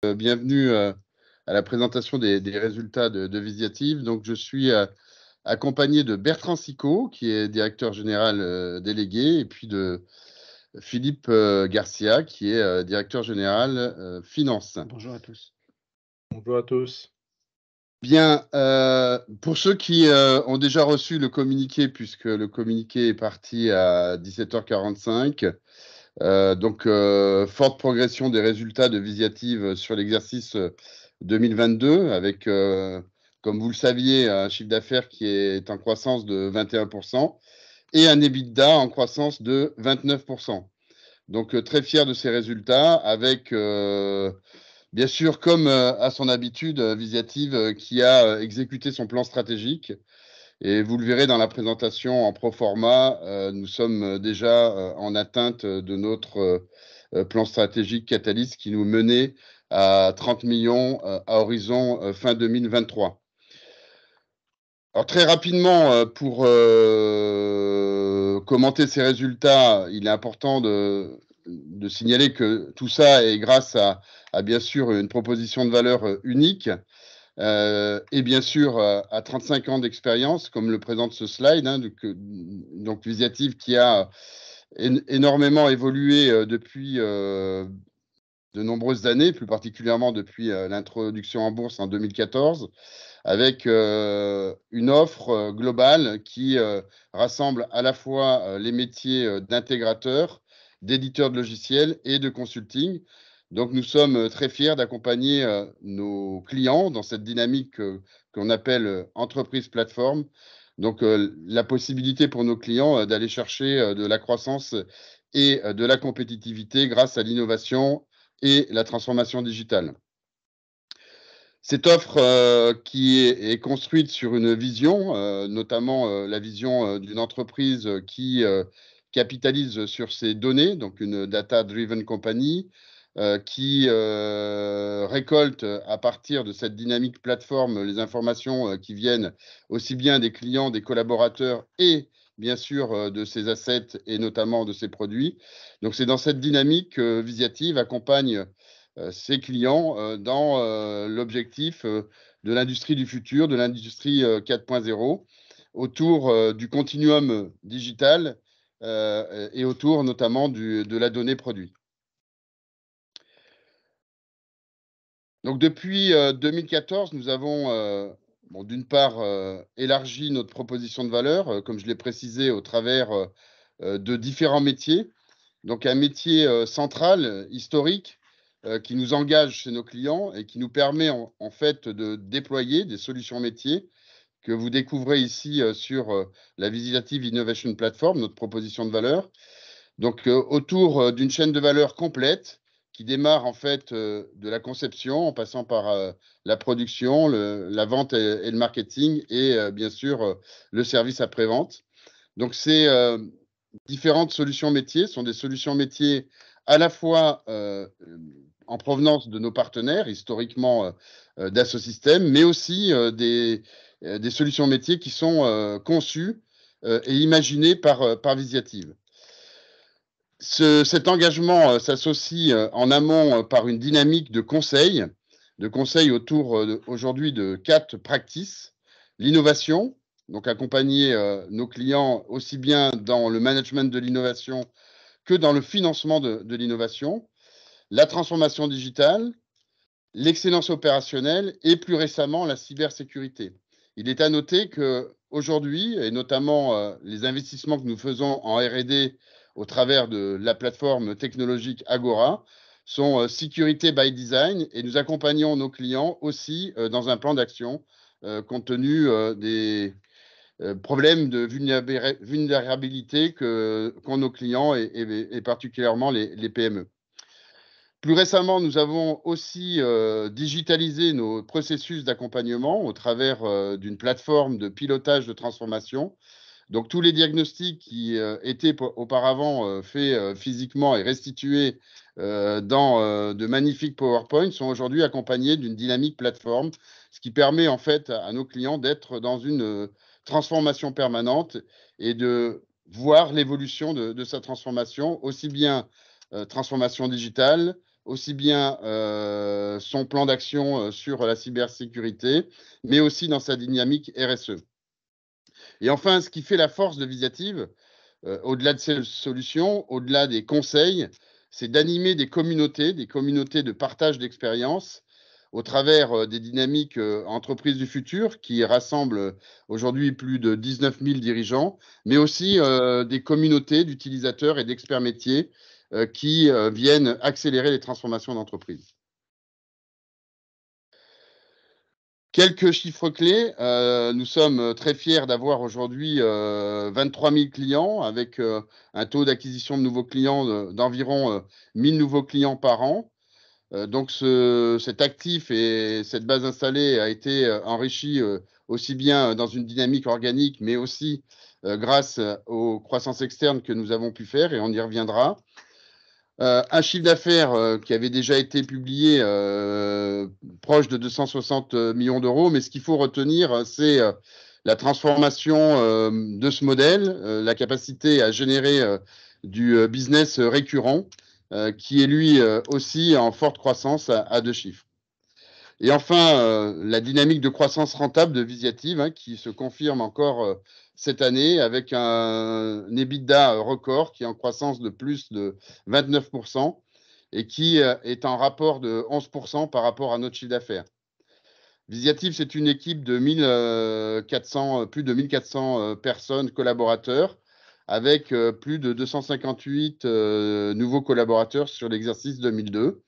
Bienvenue à la présentation des résultats de Visiative. Donc, je suis accompagné de Bertrand Sicot, qui est directeur général délégué, et puis de Philippe Garcia, qui est directeur général finance. Bonjour à tous. Bonjour à tous. Bien, pour ceux qui ont déjà reçu le communiqué, puisque le communiqué est parti à 17h45, forte progression des résultats de Visiative sur l'exercice 2022, avec, comme vous le saviez, un chiffre d'affaires qui est en croissance de 21% et un EBITDA en croissance de 29%. Donc, très fier de ces résultats, avec, bien sûr, comme à son habitude, Visiative qui a exécuté son plan stratégique. Et vous le verrez dans la présentation en pro forma, nous sommes déjà en atteinte de notre plan stratégique Catalyst qui nous menait à 30 millions à horizon fin 2023. Alors très rapidement, pour commenter ces résultats, il est important de signaler que tout ça est grâce à bien sûr une proposition de valeur unique. Et bien sûr, à 35 ans d'expérience, comme le présente ce slide, hein, donc Visiative qui a énormément évolué depuis de nombreuses années, plus particulièrement depuis l'introduction en bourse en 2014, avec une offre globale qui rassemble à la fois les métiers d'intégrateur, d'éditeur de logiciels et de consulting. Donc, nous sommes très fiers d'accompagner nos clients dans cette dynamique qu'on appelle entreprise plateforme. Donc, la possibilité pour nos clients d'aller chercher de la croissance et de la compétitivité grâce à l'innovation et la transformation digitale. Cette offre qui est construite sur une vision, notamment la vision d'une entreprise qui capitalise sur ses données, donc une data-driven company, qui récolte à partir de cette dynamique plateforme les informations qui viennent aussi bien des clients, des collaborateurs et bien sûr de ses assets et notamment de ses produits. Donc c'est dans cette dynamique que Visiative accompagne ses clients dans l'objectif de l'industrie du futur, de l'industrie 4.0, autour du continuum digital et autour notamment de la donnée produit. Donc depuis 2014, nous avons d'une part élargi notre proposition de valeur, comme je l'ai précisé, au travers de différents métiers. Donc un métier central, historique, qui nous engage chez nos clients et qui nous permet en fait de déployer des solutions métiers que vous découvrez ici sur la Visiative Innovation Platform, notre proposition de valeur. Donc autour d'une chaîne de valeur complète qui démarre en fait de la conception en passant par la production, la vente et le marketing et bien sûr le service après-vente. Donc ces différentes solutions métiers sont des solutions métiers à la fois en provenance de nos partenaires, historiquement d'Assosystème, mais aussi des solutions métiers qui sont conçues et imaginées par Visiative. Cet engagement s'associe en amont par une dynamique de conseil autour aujourd'hui de 4 practices. L'innovation, donc accompagner nos clients aussi bien dans le management de l'innovation que dans le financement de l'innovation. La transformation digitale, l'excellence opérationnelle et plus récemment la cybersécurité. Il est à noter qu'aujourd'hui, et notamment les investissements que nous faisons en R&D au travers de la plateforme technologique Agora, sont sécurité by design et nous accompagnons nos clients aussi dans un plan d'action compte tenu des problèmes de vulnérabilité qu'ont nos clients et particulièrement les PME. Plus récemment, nous avons aussi digitalisé nos processus d'accompagnement au travers d'une plateforme de pilotage de transformation. Donc, tous les diagnostics qui étaient auparavant faits physiquement et restitués dans de magnifiques PowerPoint sont aujourd'hui accompagnés d'une dynamique plateforme, ce qui permet en fait à nos clients d'être dans une transformation permanente et de voir l'évolution de sa transformation, aussi bien transformation digitale, aussi bien son plan d'action sur la cybersécurité, mais aussi dans sa dynamique RSE. Et enfin, ce qui fait la force de Visiative, au-delà de ces solutions, au-delà des conseils, c'est d'animer des communautés de partage d'expériences au travers des dynamiques entreprises du futur qui rassemblent aujourd'hui plus de 19 000 dirigeants, mais aussi des communautés d'utilisateurs et d'experts métiers qui viennent accélérer les transformations d'entreprise. Quelques chiffres clés. Nous sommes très fiers d'avoir aujourd'hui 23 000 clients avec un taux d'acquisition de nouveaux clients d'environ 1 000 nouveaux clients par an. Donc, cet actif et cette base installée a été enrichi aussi bien dans une dynamique organique, mais aussi grâce aux croissances externes que nous avons pu faire, et on y reviendra. Un chiffre d'affaires qui avait déjà été publié proche de 260 millions d'euros, mais ce qu'il faut retenir, c'est la transformation de ce modèle, la capacité à générer du business récurrent, qui est lui aussi en forte croissance à 2 chiffres. Et enfin, la dynamique de croissance rentable de Visiative, hein, qui se confirme encore cette année avec un EBITDA record qui est en croissance de plus de 29% et qui est en rapport de 11% par rapport à notre chiffre d'affaires. Visiative, c'est une équipe de plus de 1400 personnes, collaborateurs, avec plus de 258 nouveaux collaborateurs sur l'exercice 2002.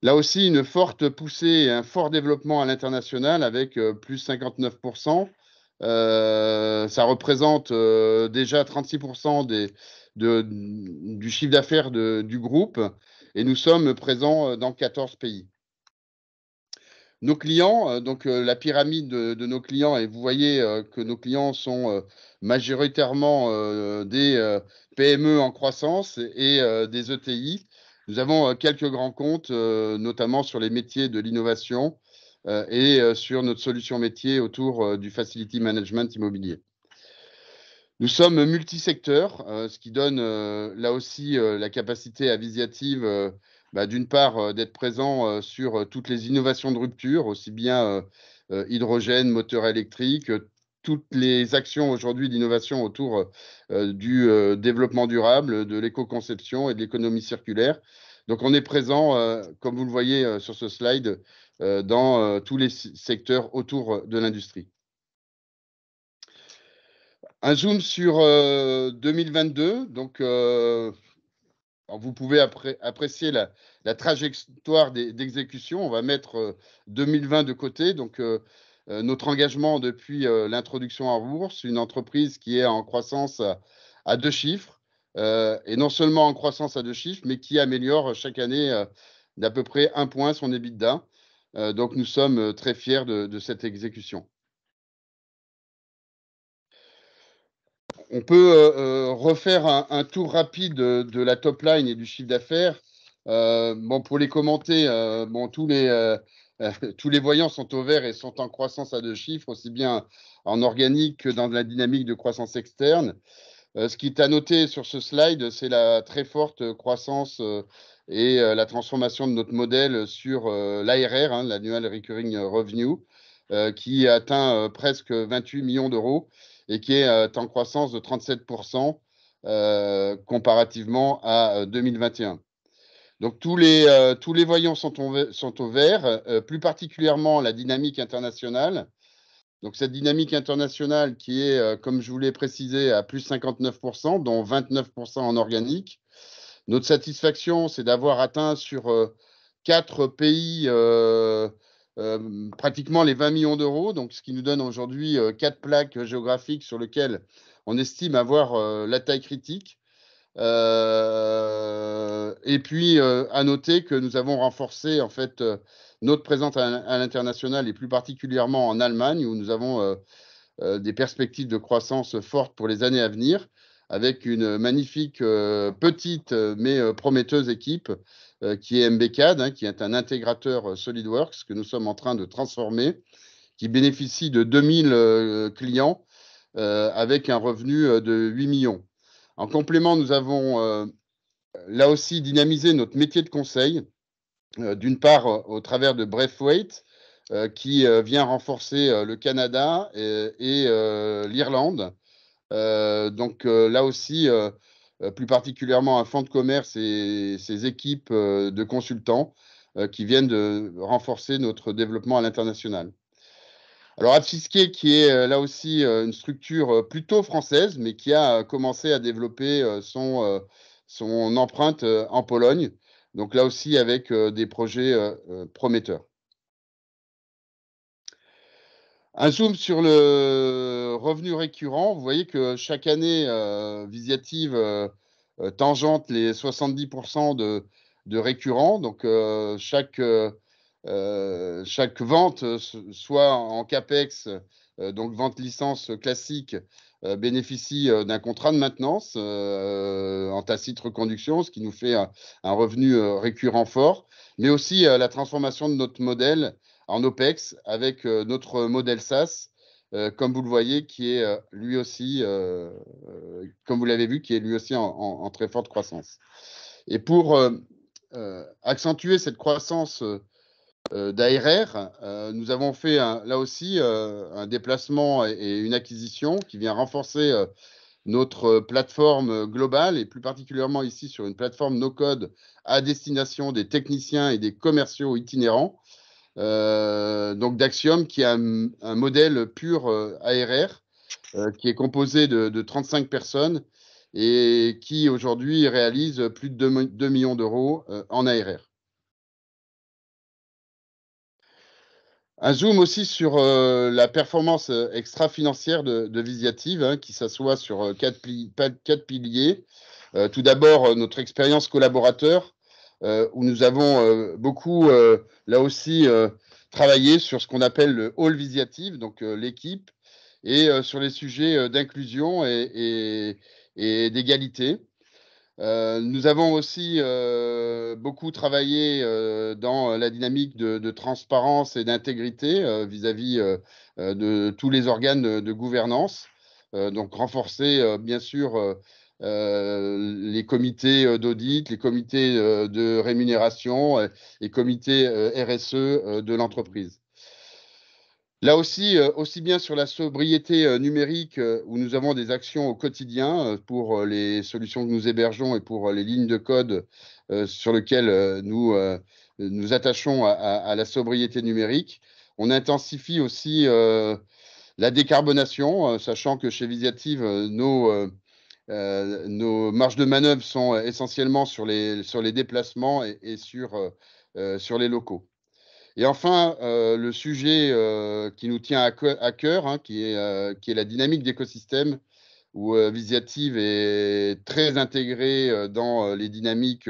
Là aussi, une forte poussée et un fort développement à l'international avec plus 59%. Ça représente déjà 36% du chiffre d'affaires du groupe et nous sommes présents dans 14 pays. Nos clients, donc la pyramide de nos clients, et vous voyez que nos clients sont majoritairement des PME en croissance et des ETI. Nous avons quelques grands comptes, notamment sur les métiers de l'innovation et sur notre solution métier autour du facility management immobilier. Nous sommes multisecteurs, ce qui donne là aussi la capacité à Visiative, d'une part, d'être présent sur toutes les innovations de rupture, aussi bien hydrogène, moteur électrique, toutes les actions aujourd'hui d'innovation autour du développement durable, de l'éco-conception et de l'économie circulaire. Donc, on est présent, comme vous le voyez sur ce slide, dans tous les secteurs autour de l'industrie. Un zoom sur 2022. Donc, vous pouvez apprécier la trajectoire d'exécution. On va mettre 2020 de côté. Donc, notre engagement depuis l'introduction en bourse, une entreprise qui est en croissance à 2 chiffres, et non seulement en croissance à 2 chiffres, mais qui améliore chaque année d'à peu près 1 point son EBITDA. Donc, nous sommes très fiers de cette exécution. On peut refaire un tour rapide de la top line et du chiffre d'affaires. Pour les commenter, tous les voyants sont au vert et sont en croissance à 2 chiffres, aussi bien en organique que dans la dynamique de croissance externe. Ce qui est à noter sur ce slide, c'est la très forte croissance et la transformation de notre modèle sur l'ARR, hein, l'Annual Recurring Revenue, qui atteint presque 28 millions d'euros et qui est en croissance de 37% comparativement à 2021. Donc, tous les voyants sont au vert, plus particulièrement la dynamique internationale. Donc, cette dynamique internationale qui est, comme je vous l'ai précisé, à plus 59%, dont 29% en organique. Notre satisfaction, c'est d'avoir atteint sur 4 pays pratiquement les 20 millions d'euros, donc ce qui nous donne aujourd'hui 4 plaques géographiques sur lesquelles on estime avoir la taille critique. Et puis, à noter que nous avons renforcé en fait notre présence à l'international et plus particulièrement en Allemagne, où nous avons des perspectives de croissance fortes pour les années à venir, avec une magnifique petite mais prometteuse équipe qui est MBCAD, hein, qui est un intégrateur SolidWorks que nous sommes en train de transformer, qui bénéficie de 2000 clients avec un revenu de 8 millions. En complément, nous avons là aussi dynamiser notre métier de conseil, d'une part au travers de Braithwaite, qui vient renforcer le Canada et l'Irlande. Donc là aussi, plus particulièrement un fonds de commerce et ses équipes de consultants qui viennent de renforcer notre développement à l'international. Alors Adfisquet, qui est là aussi une structure plutôt française, mais qui a commencé à développer son empreinte en Pologne. Donc là aussi avec des projets prometteurs. Un zoom sur le revenu récurrent. Vous voyez que chaque année, Visiative tangente les 70% de récurrents. Donc, chaque vente, soit en CAPEX, donc vente licence classique, bénéficie d'un contrat de maintenance en tacite reconduction, ce qui nous fait un revenu récurrent fort, mais aussi la transformation de notre modèle en OPEX avec notre modèle SaaS, comme vous le voyez, qui est lui aussi, comme vous l'avez vu, qui est lui aussi en très forte croissance. Et pour accentuer cette croissance d'ARR, nous avons fait là aussi un déplacement et une acquisition qui vient renforcer notre plateforme globale et plus particulièrement ici sur une plateforme no-code à destination des techniciens et des commerciaux itinérants. Donc d'Axiom, qui est un modèle pur ARR, qui est composé de 35 personnes et qui aujourd'hui réalise plus de 2 millions d'euros en ARR. Un zoom aussi sur la performance extra-financière de Visiative, hein, qui s'assoit sur quatre piliers. Tout d'abord, notre expérience collaborateur, où nous avons beaucoup, là aussi, travaillé sur ce qu'on appelle le Hall Visiative, donc l'équipe, et sur les sujets d'inclusion et d'égalité. Nous avons aussi beaucoup travaillé dans la dynamique de transparence et d'intégrité vis-à-vis de tous les organes de gouvernance. Donc renforcer bien sûr les comités d'audit, les comités de rémunération, les comités RSE de l'entreprise. Là aussi, aussi bien sur la sobriété numérique, où nous avons des actions au quotidien pour les solutions que nous hébergeons et pour les lignes de code sur lesquelles nous attachons à la sobriété numérique. On intensifie aussi la décarbonation, sachant que chez Visiative, nos marges de manœuvre sont essentiellement sur les déplacements et sur les locaux. Et enfin, le sujet qui nous tient à cœur, hein, qui est la dynamique d'écosystème, où Visiative est très intégrée dans les dynamiques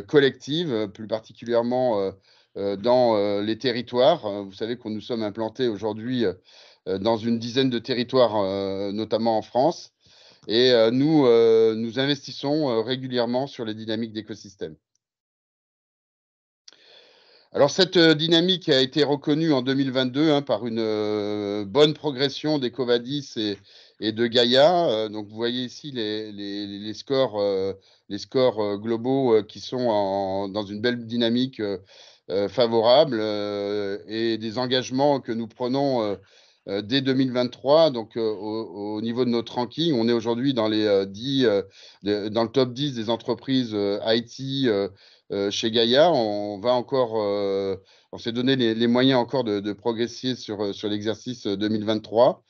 collectives, plus particulièrement dans les territoires. Vous savez que nous sommes implantés aujourd'hui dans une dizaine de territoires, notamment en France, et nous investissons régulièrement sur les dynamiques d'écosystème. Alors, cette dynamique a été reconnue en 2022 hein, par une bonne progression d'Ecovadis et de Gaïa. Donc, vous voyez ici les scores, globaux qui sont dans une belle dynamique favorable et des engagements que nous prenons dès 2023. Donc, au niveau de notre ranking, on est aujourd'hui dans dans le top 10 des entreprises IT chez Gaïa. On s'est donné les moyens encore de progresser sur l'exercice 2023.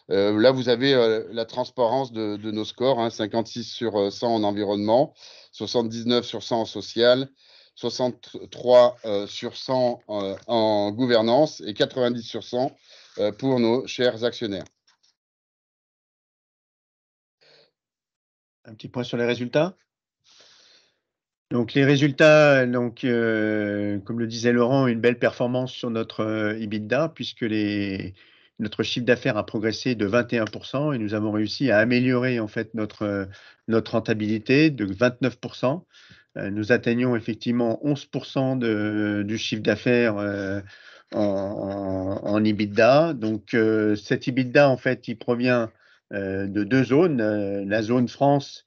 Là, vous avez la transparence de nos scores, hein, 56 sur 100 en environnement, 79 sur 100 en social, 63 sur 100 en gouvernance et 90 sur 100 pour nos chers actionnaires. Un petit point sur les résultats. Donc les résultats, comme le disait Laurent, une belle performance sur notre EBITDA, puisque notre chiffre d'affaires a progressé de 21% et nous avons réussi à améliorer en fait notre rentabilité de 29%. Nous atteignons effectivement 11% du chiffre d'affaires en EBITDA. Donc cet EBITDA en fait, il provient de deux zones. La zone France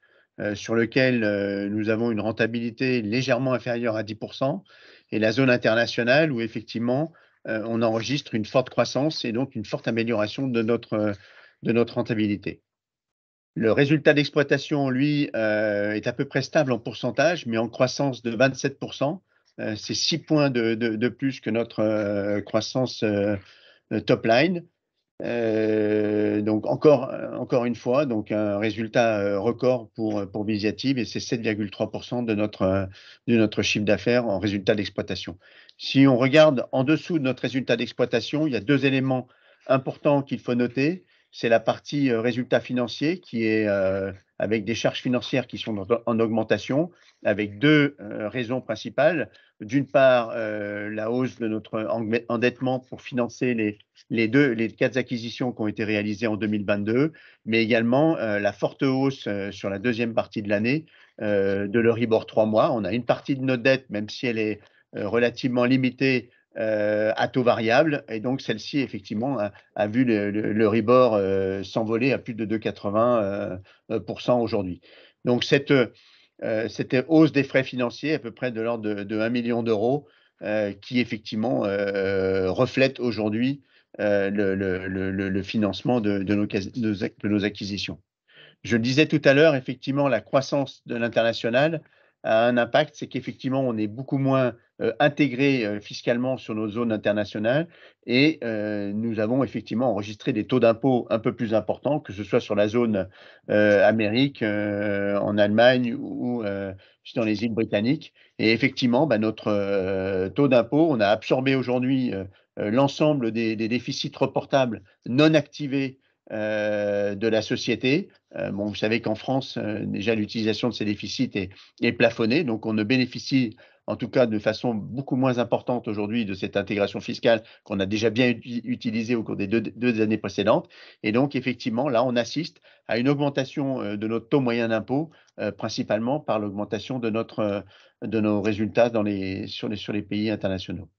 sur lequel nous avons une rentabilité légèrement inférieure à 10%, et la zone internationale où effectivement on enregistre une forte croissance et donc une forte amélioration de notre rentabilité. Le résultat d'exploitation, lui, est à peu près stable en pourcentage, mais en croissance de 27%. C'est 6 points de plus que notre croissance top line. Donc encore une fois, donc un résultat record pour Visiative, et c'est 7,3% de notre chiffre d'affaires en résultat d'exploitation. Si on regarde en dessous de notre résultat d'exploitation, il y a 2 éléments importants qu'il faut noter. C'est la partie résultat financier qui est avec des charges financières qui sont en augmentation, avec 2 raisons principales. D'une part, la hausse de notre endettement pour financer les 4 acquisitions qui ont été réalisées en 2022, mais également la forte hausse sur la deuxième partie de l'année de l'Euribor 3 mois. On a une partie de notre dette, même si elle est relativement limitée, à taux variable, et donc celle-ci effectivement a vu l'Euribor s'envoler à plus de 2,80% aujourd'hui. Donc cette hausse des frais financiers à peu près de l'ordre de 1 million d'euros qui effectivement reflète aujourd'hui le financement de nos acquisitions. Je le disais tout à l'heure, effectivement, la croissance de l'international a un impact, c'est qu'effectivement, on est beaucoup moins intégré fiscalement sur nos zones internationales, et nous avons effectivement enregistré des taux d'impôt un peu plus importants, que ce soit sur la zone Amérique, en Allemagne ou dans les îles britanniques. Et effectivement, notre taux d'impôt, on a absorbé aujourd'hui l'ensemble des déficits reportables non activés de la société. Bon, vous savez qu'en France, déjà l'utilisation de ces déficits est plafonnée, donc on ne bénéficie en tout cas de façon beaucoup moins importante aujourd'hui de cette intégration fiscale qu'on a déjà bien utilisée au cours des deux années précédentes. Et donc effectivement, là, on assiste à une augmentation de notre taux moyen d'impôt, principalement par l'augmentation de nos résultats sur les pays internationaux.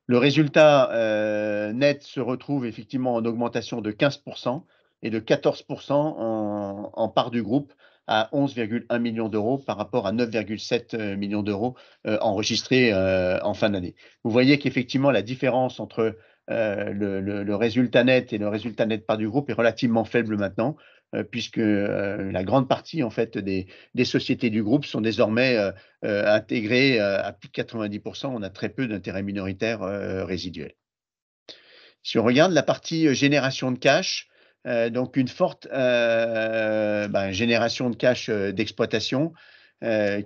Le résultat net se retrouve effectivement en augmentation de 15% et de 14% en part du groupe, à 11,1 millions d'euros par rapport à 9,7 millions d'euros enregistrés en fin d'année. Vous voyez qu'effectivement, la différence entre le résultat net et le résultat net part du groupe est relativement faible maintenant, puisque la grande partie en fait des sociétés du groupe sont désormais intégrées à plus de 90%. On a très peu d'intérêts minoritaires résiduels. Si on regarde la partie génération de cash, donc une forte génération de cash d'exploitation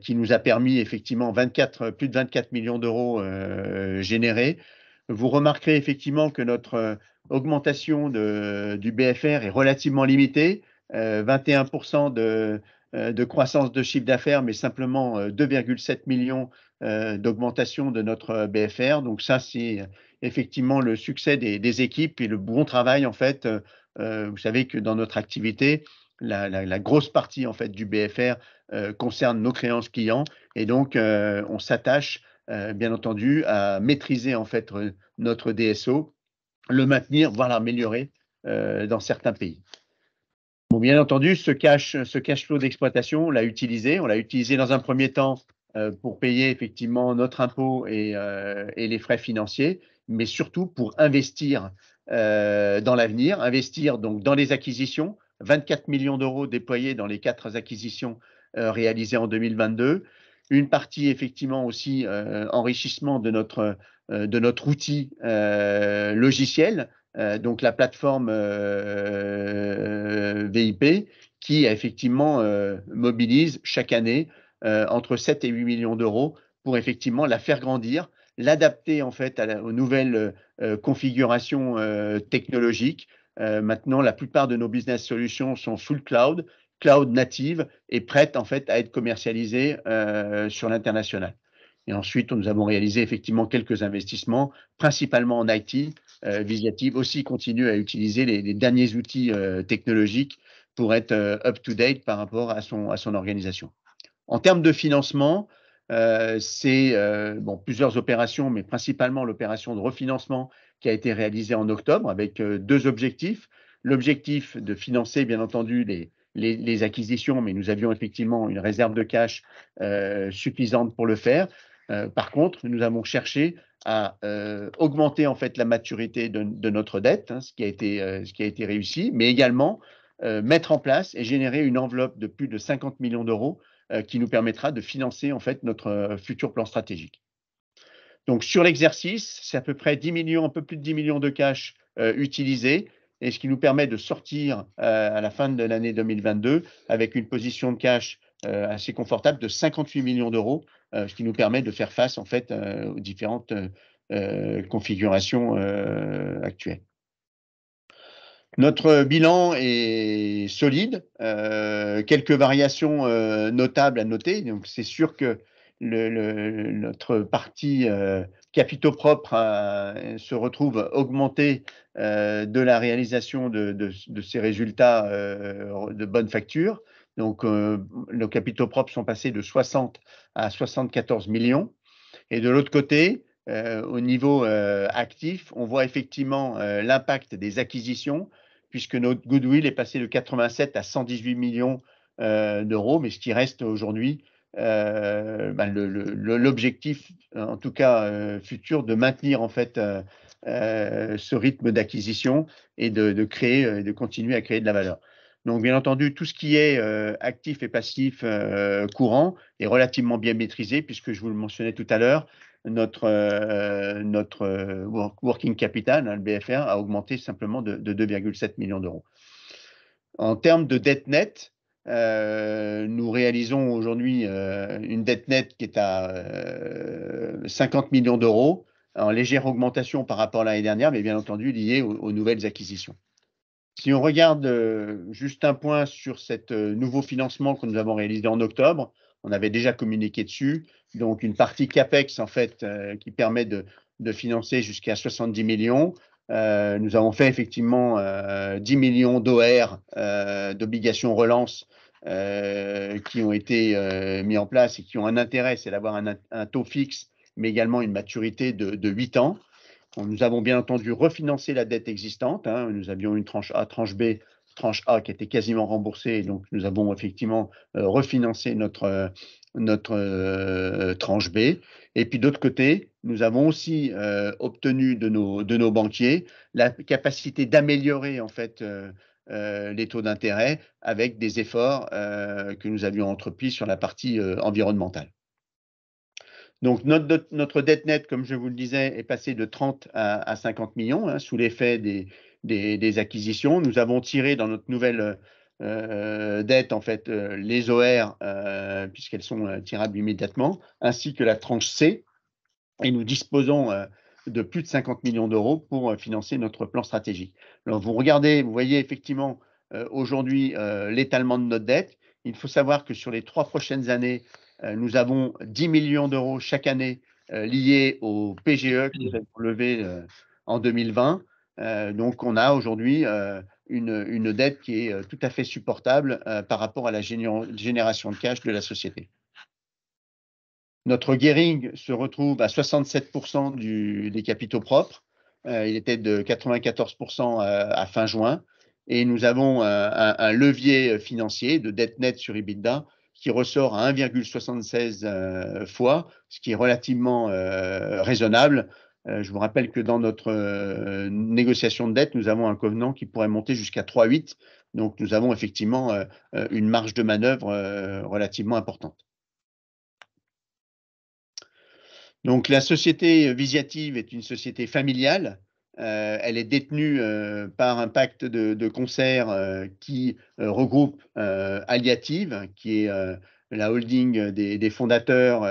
qui nous a permis effectivement plus de 24 millions d'euros générés. Vous remarquerez effectivement que notre augmentation du BFR est relativement limitée, 21% de croissance de chiffre d'affaires, mais simplement 2,7 millions d'augmentation de notre BFR. Donc ça, c'est effectivement le succès des équipes et le bon travail en fait. Vous savez que dans notre activité, la grosse partie en fait du BFR concerne nos créances clients, et donc on s'attache bien entendu à maîtriser en fait notre DSO, le maintenir, voire l'améliorer dans certains pays. Bon, bien entendu, ce cash flow d'exploitation, on l'a utilisé dans un premier temps pour payer effectivement notre impôt et les frais financiers, mais surtout pour investir dans l'avenir, investir donc dans les acquisitions, 24 millions d'euros déployés dans les 4 acquisitions réalisées en 2022. Une partie effectivement aussi enrichissement de notre outil logiciel, donc la plateforme VIP, qui effectivement mobilise chaque année entre 7 et 8 millions d'euros pour effectivement la faire grandir, l'adapter en fait aux nouvelles configurations technologiques. Maintenant, la plupart de nos business solutions sont full cloud native, et prêtes en fait à être commercialisées sur l'international. Et ensuite, nous avons réalisé effectivement quelques investissements, principalement en IT. Visiative aussi continue à utiliser les derniers outils technologiques pour être up-to-date par rapport à son organisation. En termes de financement, c'est plusieurs opérations, mais principalement l'opération de refinancement qui a été réalisée en octobre avec 2 objectifs. L'objectif de financer, bien entendu, les acquisitions, mais nous avions effectivement une réserve de cash suffisante pour le faire. Par contre, nous avons cherché à augmenter en fait la maturité de notre dette, ce qui a été réussi, mais également mettre en place et générer une enveloppe de plus de 50 millions d'euros qui nous permettra de financer en fait notre futur plan stratégique. Donc sur l'exercice, c'est à peu près 10 millions, un peu plus de 10 millions de cash utilisés, et ce qui nous permet de sortir à la fin de l'année 2022 avec une position de cash assez confortable de 58 millions d'euros, ce qui nous permet de faire face en fait aux différentes configurations actuelles. Notre bilan est solide, quelques variations notables à noter. Donc c'est sûr que notre partie capitaux propres se retrouve augmentée de la réalisation de ces résultats de bonne facture. Donc nos capitaux propres sont passés de 60 à 74 millions. Et de l'autre côté, au niveau actif, on voit effectivement l'impact des acquisitions, puisque notre goodwill est passé de 87 à 118 millions d'euros, mais ce qui reste aujourd'hui l'objectif, en tout cas futur, de maintenir en fait ce rythme d'acquisition et de continuer à créer de la valeur. Donc, bien entendu, tout ce qui est actif et passif courant est relativement bien maîtrisé, puisque je vous le mentionnais tout à l'heure, notre working capital, le BFR, a augmenté simplement de 2,7 millions d'euros. En termes de dette nette, nous réalisons aujourd'hui une dette nette qui est à 50 millions d'euros, en légère augmentation par rapport à l'année dernière, mais bien entendu liée aux nouvelles acquisitions. Si on regarde juste un point sur ce nouveau financement que nous avons réalisé en octobre, on avait déjà communiqué dessus, donc une partie CAPEX en fait qui permet de financer jusqu'à 70 millions. Nous avons fait effectivement 10 millions d'OR, d'obligations relance, qui ont été mis en place et qui ont un intérêt, c'est d'avoir un taux fixe, mais également une maturité de 8 ans. Nous avons bien entendu refinancé la dette existante. Nous avions une tranche A, tranche B, tranche A qui était quasiment remboursée. Donc, nous avons effectivement refinancé notre tranche B. Et puis, d'autre côté, nous avons aussi obtenu de nos banquiers la capacité d'améliorer en fait les taux d'intérêt avec des efforts que nous avions entrepris sur la partie environnementale. Donc, notre dette nette, comme je vous le disais, est passée de 30 à 50 millions sous l'effet des acquisitions. Nous avons tiré dans notre nouvelle dette, en fait, les OR, puisqu'elles sont tirables immédiatement, ainsi que la tranche C. Et nous disposons de plus de 50 millions d'euros pour financer notre plan stratégique. Alors, vous voyez effectivement aujourd'hui l'étalement de notre dette. Il faut savoir que sur les 3 prochaines années, nous avons 10 millions d'euros chaque année liés au PGE que nous avons levé en 2020. Donc, on a aujourd'hui une dette qui est tout à fait supportable par rapport à la génération de cash de la société. Notre gearing se retrouve à 67% des capitaux propres. Il était de 94% à fin juin. Et nous avons un levier financier de dette nette sur EBITDA qui ressort à 1,76 fois, ce qui est relativement raisonnable. Je vous rappelle que dans notre négociation de dette, nous avons un covenant qui pourrait monter jusqu'à 3,8. Donc, nous avons effectivement une marge de manœuvre relativement importante. Donc, la société Visiative est une société familiale. Elle est détenue par un pacte de concert qui regroupe Aliative, qui est la holding des fondateurs,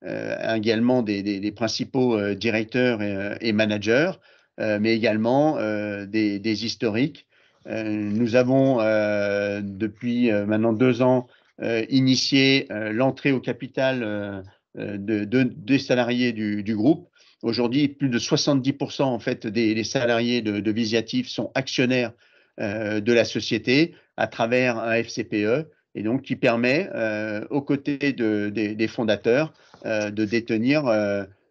également des principaux directeurs et managers, mais également des historiques. Nous avons, depuis maintenant 2 ans, initié l'entrée au capital des salariés du groupe. Aujourd'hui, plus de 70% en fait des salariés de Visiative sont actionnaires de la société à travers un FCPE, et donc qui permet aux côtés des fondateurs de détenir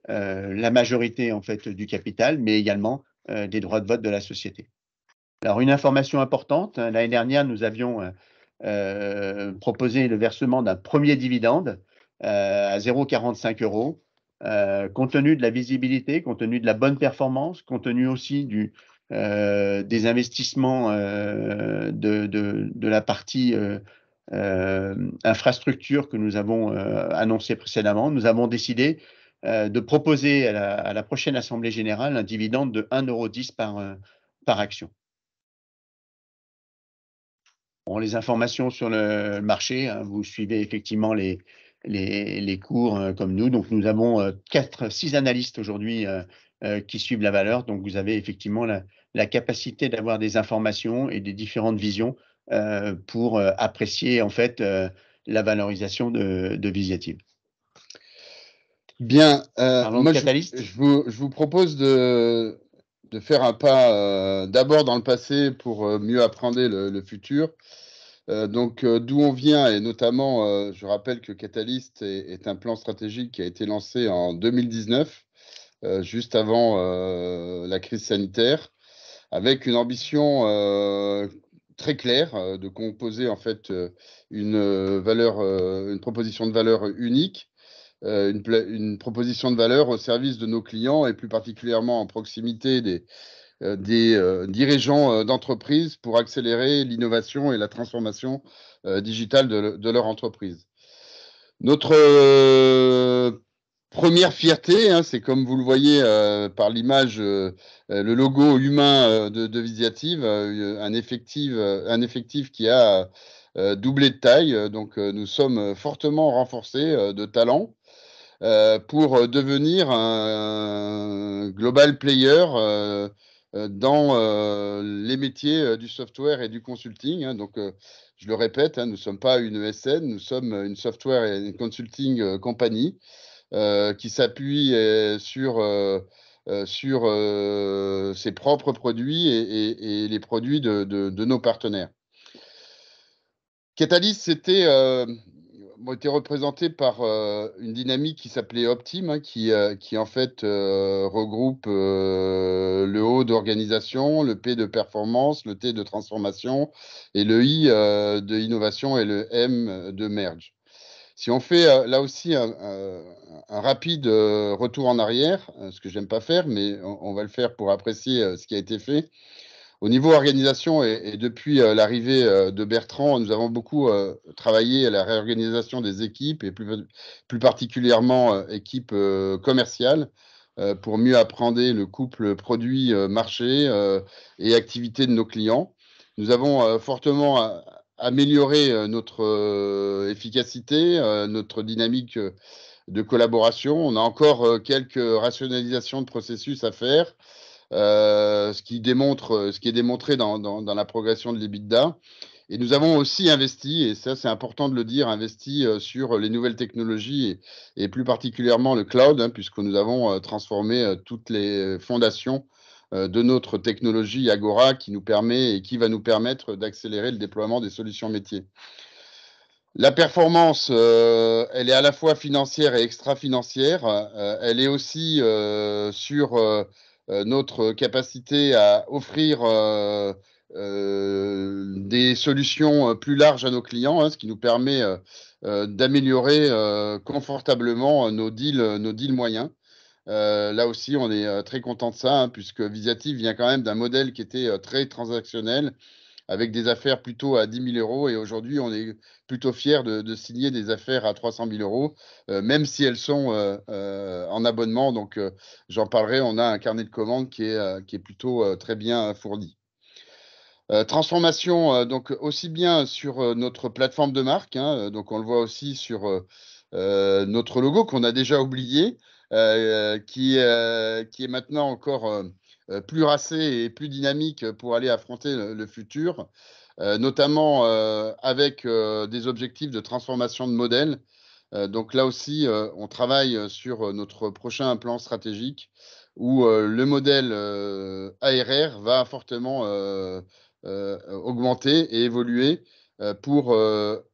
la majorité en fait du capital, mais également des droits de vote de la société. Alors, une information importante, l'année dernière, nous avions proposer le versement d'un premier dividende à 0,45 €, compte tenu de la visibilité, compte tenu de la bonne performance, compte tenu aussi des investissements de la partie infrastructure que nous avons annoncé précédemment. Nous avons décidé de proposer à la prochaine Assemblée générale un dividende de 1,10 € par action. Bon, les informations sur le marché, hein, vous suivez effectivement les cours comme nous. Donc, nous avons 6 analystes aujourd'hui qui suivent la valeur. Donc, vous avez effectivement la capacité d'avoir des informations et des différentes visions pour apprécier en fait la valorisation de Visiative. Bien, Parlons moi de Catalyst. je vous propose de faire un pas d'abord dans le passé pour mieux appréhender le futur. Donc, d'où on vient, et notamment, je rappelle que Catalyst est un plan stratégique qui a été lancé en 2019, juste avant la crise sanitaire, avec une ambition très claire de composer en fait une proposition de valeur unique, une proposition de valeur au service de nos clients et plus particulièrement en proximité des dirigeants d'entreprise pour accélérer l'innovation et la transformation digitale de leur entreprise. Notre première fierté, hein, c'est comme vous le voyez par l'image, le logo humain de Visiative, un effectif qui a doublé de taille. Donc, nous sommes fortement renforcés de talents pour devenir un global player dans les métiers du software et du consulting. Hein. Donc, je le répète, hein, nous ne sommes pas une ESN, nous sommes une software et une consulting compagnie qui s'appuie sur ses propres produits et les produits de nos partenaires. Catalyst était représenté par une dynamique qui s'appelait Optim, hein, qui en fait regroupe le O d'organisation, le P de performance, le T de transformation et le I de innovation et le M de merge. Si on fait là aussi un rapide retour en arrière, ce que j'aime pas faire, mais on va le faire pour apprécier ce qui a été fait. Au niveau organisation et depuis l'arrivée de Bertrand, nous avons beaucoup travaillé à la réorganisation des équipes et plus particulièrement équipes commerciales pour mieux appréhender le couple produit-marché et activité de nos clients. Nous avons fortement amélioré notre efficacité, notre dynamique de collaboration. On a encore quelques rationalisations de processus à faire. Ce qui est démontré dans la progression de l'EBITDA. Et nous avons aussi investi, et ça c'est important de le dire, investi sur les nouvelles technologies et plus particulièrement le cloud, hein, puisque nous avons transformé toutes les fondations de notre technologie Agora qui nous permet et qui va nous permettre d'accélérer le déploiement des solutions métiers. La performance, elle est à la fois financière et extra-financière. Elle est aussi sur notre capacité à offrir des solutions plus larges à nos clients, hein, ce qui nous permet d'améliorer confortablement nos deals moyens. Là aussi, on est très content de ça, hein, puisque Visiative vient quand même d'un modèle qui était très transactionnel, avec des affaires plutôt à 10 000 €. Et aujourd'hui, on est plutôt fiers de signer des affaires à 300 000 €, même si elles sont en abonnement. Donc, j'en parlerai. On a un carnet de commandes qui est plutôt très bien fourni. Transformation, donc aussi bien sur notre plateforme de marque, hein, donc on le voit aussi sur notre logo qu'on a déjà oublié, qui est maintenant encore plus racé et plus dynamique pour aller affronter le futur, notamment avec des objectifs de transformation de modèle. Donc là aussi, on travaille sur notre prochain plan stratégique où le modèle ARR va fortement augmenter et évoluer pour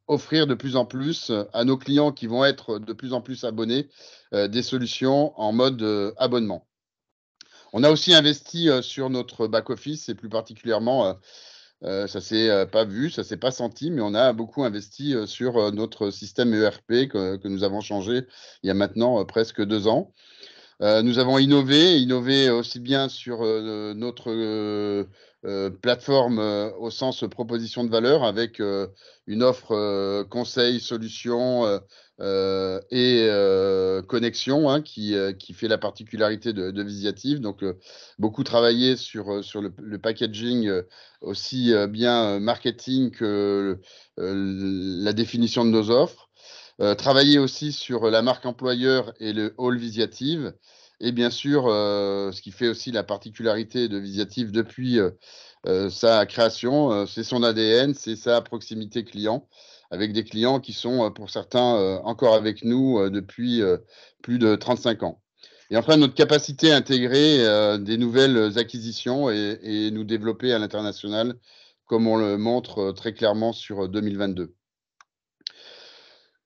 offrir de plus en plus à nos clients qui vont être de plus en plus abonnés des solutions en mode abonnement. On a aussi investi sur notre back-office et plus particulièrement Ça s'est pas vu, ça s'est pas senti, mais on a beaucoup investi sur notre système ERP que nous avons changé il y a maintenant presque 2 ans. Nous avons innové aussi bien sur notre plateforme au sens proposition de valeur avec une offre conseil, solution et connexion qui fait la particularité de Visiative. Donc, beaucoup travaillé sur le packaging aussi bien marketing que la définition de nos offres. Travailler aussi sur la marque employeur et le hall Visiative. Et bien sûr, ce qui fait aussi la particularité de Visiative depuis sa création, c'est son ADN, c'est sa proximité client, avec des clients qui sont pour certains encore avec nous depuis plus de 35 ans. Et enfin, notre capacité à intégrer des nouvelles acquisitions et nous développer à l'international, comme on le montre très clairement sur 2022.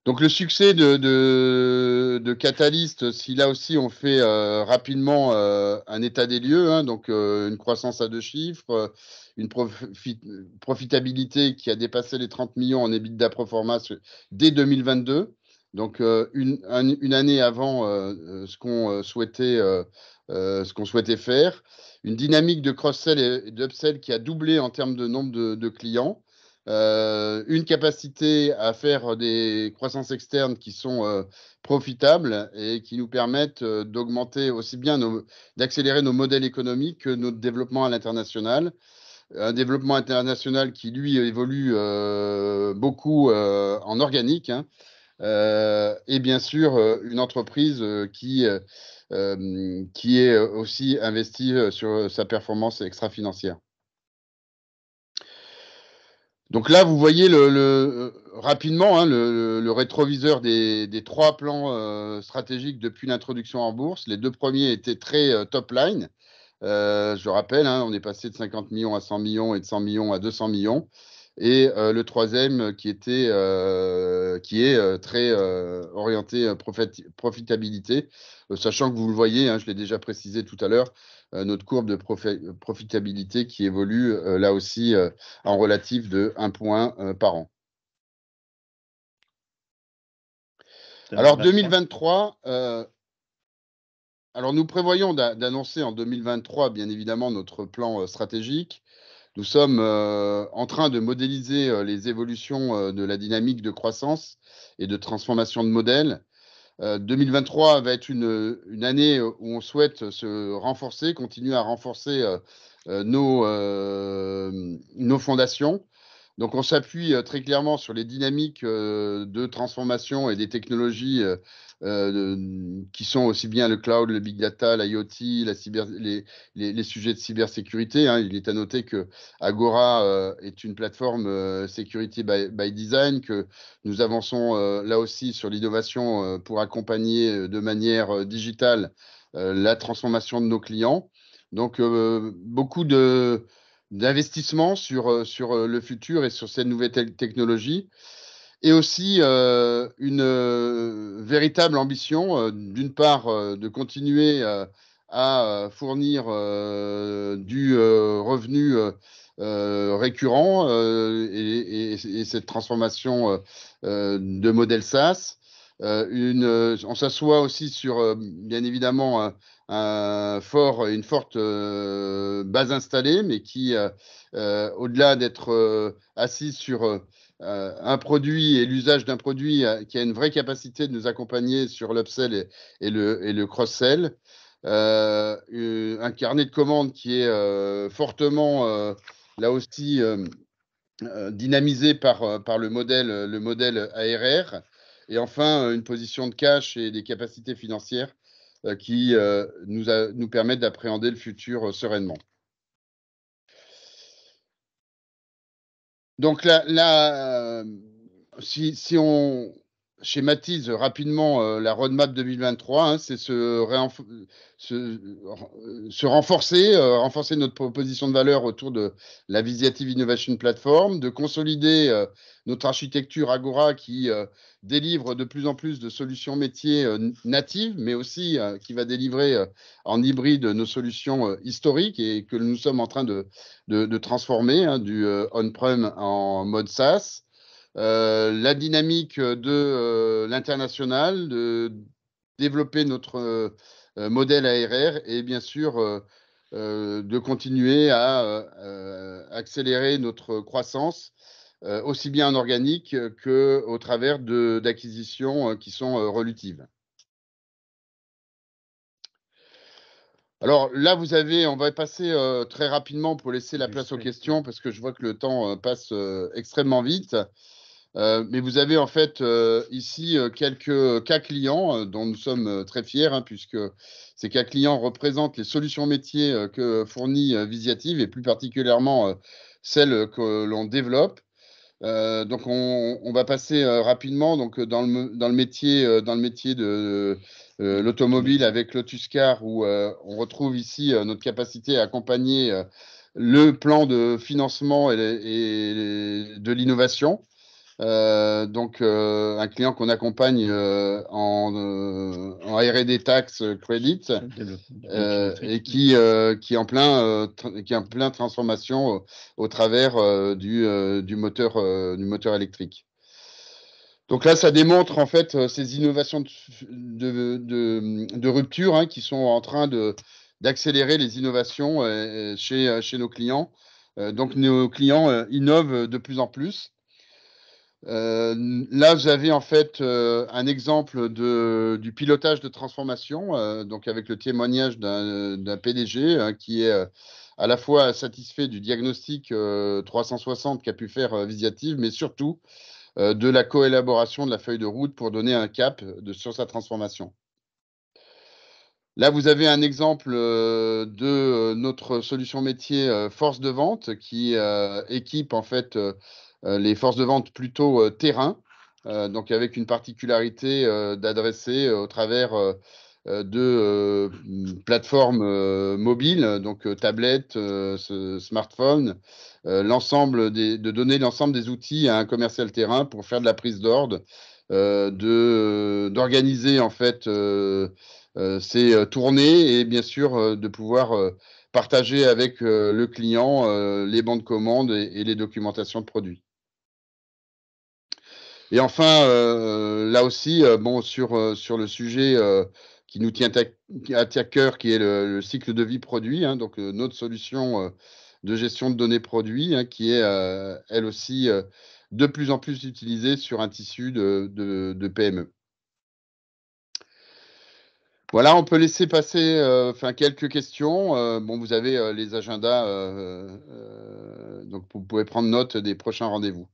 Donc le succès de Catalyst, si là aussi on fait rapidement un état des lieux, donc une croissance à 2 chiffres, une profitabilité qui a dépassé les 30 millions en EBITDA pro forma dès 2022, donc une année avant ce qu'on souhaitait faire, une dynamique de cross-sell et d'upsell qui a doublé en termes de nombre de clients. Une capacité à faire des croissances externes qui sont profitables et qui nous permettent d'augmenter aussi bien d'accélérer nos modèles économiques que notre développement à l'international. Un développement international qui, lui, évolue beaucoup en organique, et bien sûr, une entreprise qui est aussi investie sur sa performance extra-financière. Donc là, vous voyez rapidement le rétroviseur des 3 plans stratégiques depuis l'introduction en bourse. Les 2 premiers étaient très top line. Je rappelle, on est passé de 50 millions à 100 millions et de 100 millions à 200 millions. Et le troisième qui est très orienté profitabilité, sachant que vous le voyez, je l'ai déjà précisé tout à l'heure, notre courbe de profitabilité qui évolue là aussi en relatif de 1 point par an. Alors 2023, alors nous prévoyons d'annoncer en 2023, bien évidemment, notre plan stratégique. Nous sommes en train de modéliser les évolutions de la dynamique de croissance et de transformation de modèle. 2023 va être une année où on souhaite se renforcer, continuer à renforcer nos fondations. Donc, on s'appuie très clairement sur les dynamiques de transformation et des technologies qui sont aussi bien le cloud, le big data, l'IoT, les sujets de cybersécurité. Il est à noter que Agora est une plateforme security by design, que nous avançons là aussi sur l'innovation pour accompagner de manière digitale la transformation de nos clients. Donc, beaucoup d'investissement sur le futur et sur ces nouvelles technologies. Et aussi une véritable ambition, d'une part, de continuer à fournir du revenu récurrent et cette transformation de modèle SaaS. On s'assoit aussi sur, bien évidemment, une forte base installée, mais qui, au-delà d'être assise sur un produit et l'usage d'un produit qui a une vraie capacité de nous accompagner sur l'upsell et le cross-sell. Un carnet de commandes qui est fortement, là aussi, dynamisé par le modèle ARR. Et enfin, une position de cash et des capacités financières qui nous permettent d'appréhender le futur sereinement. Donc là, si on schématise rapidement la roadmap 2023, hein, c'est se renforcer, renforcer notre proposition de valeur autour de la Visiative Innovation Platform, de consolider notre architecture Agora qui délivre de plus en plus de solutions métiers natives, mais aussi qui va délivrer en hybride nos solutions historiques et que nous sommes en train de transformer, hein, du on-prem en mode SaaS. La dynamique de l'international, de développer notre modèle ARR et bien sûr de continuer à accélérer notre croissance, aussi bien en organique qu'au travers d'acquisitions qui sont relutives. Alors là, on va passer très rapidement pour laisser la place aux questions parce que je vois que le temps passe extrêmement vite. Mais vous avez en fait ici quelques cas clients dont nous sommes très fiers, hein, puisque ces cas clients représentent les solutions métiers que fournit Visiative et plus particulièrement celles que l'on développe. Donc on va passer rapidement donc, dans le métier de l'automobile avec Lotus Car où on retrouve ici notre capacité à accompagner le plan de financement et de l'innovation. Donc, un client qu'on accompagne en R&D Tax Credit et qui est en plein transformation au travers du moteur électrique. Donc là, ça démontre en fait ces innovations de rupture, hein, qui sont en train d'accélérer les innovations chez nos clients. Donc, nos clients innovent de plus en plus. Là, j'avais en fait un exemple du pilotage de transformation, donc avec le témoignage d'un PDG qui est à la fois satisfait du diagnostic 360 qu'a pu faire Visiative, mais surtout de la coélaboration de la feuille de route pour donner un cap sur sa transformation. Là, vous avez un exemple de notre solution métier force de vente qui équipe en fait les forces de vente plutôt terrain, donc avec une particularité d'adresser au travers de plateformes mobiles, donc tablettes, smartphones, de donner l'ensemble des outils à un commercial terrain pour faire de la prise d'ordre, d'organiser en fait ces tournées et bien sûr de pouvoir partager avec le client les bons de commande et les documentations de produits. Et enfin, là aussi, bon, sur le sujet qui nous tient à cœur, qui est le cycle de vie produit, hein, donc notre solution de gestion de données produits, hein, qui est elle aussi de plus en plus utilisée sur un tissu de PME. Voilà, on peut laisser passer quelques questions. Bon, vous avez les agendas, donc vous pouvez prendre note des prochains rendez-vous.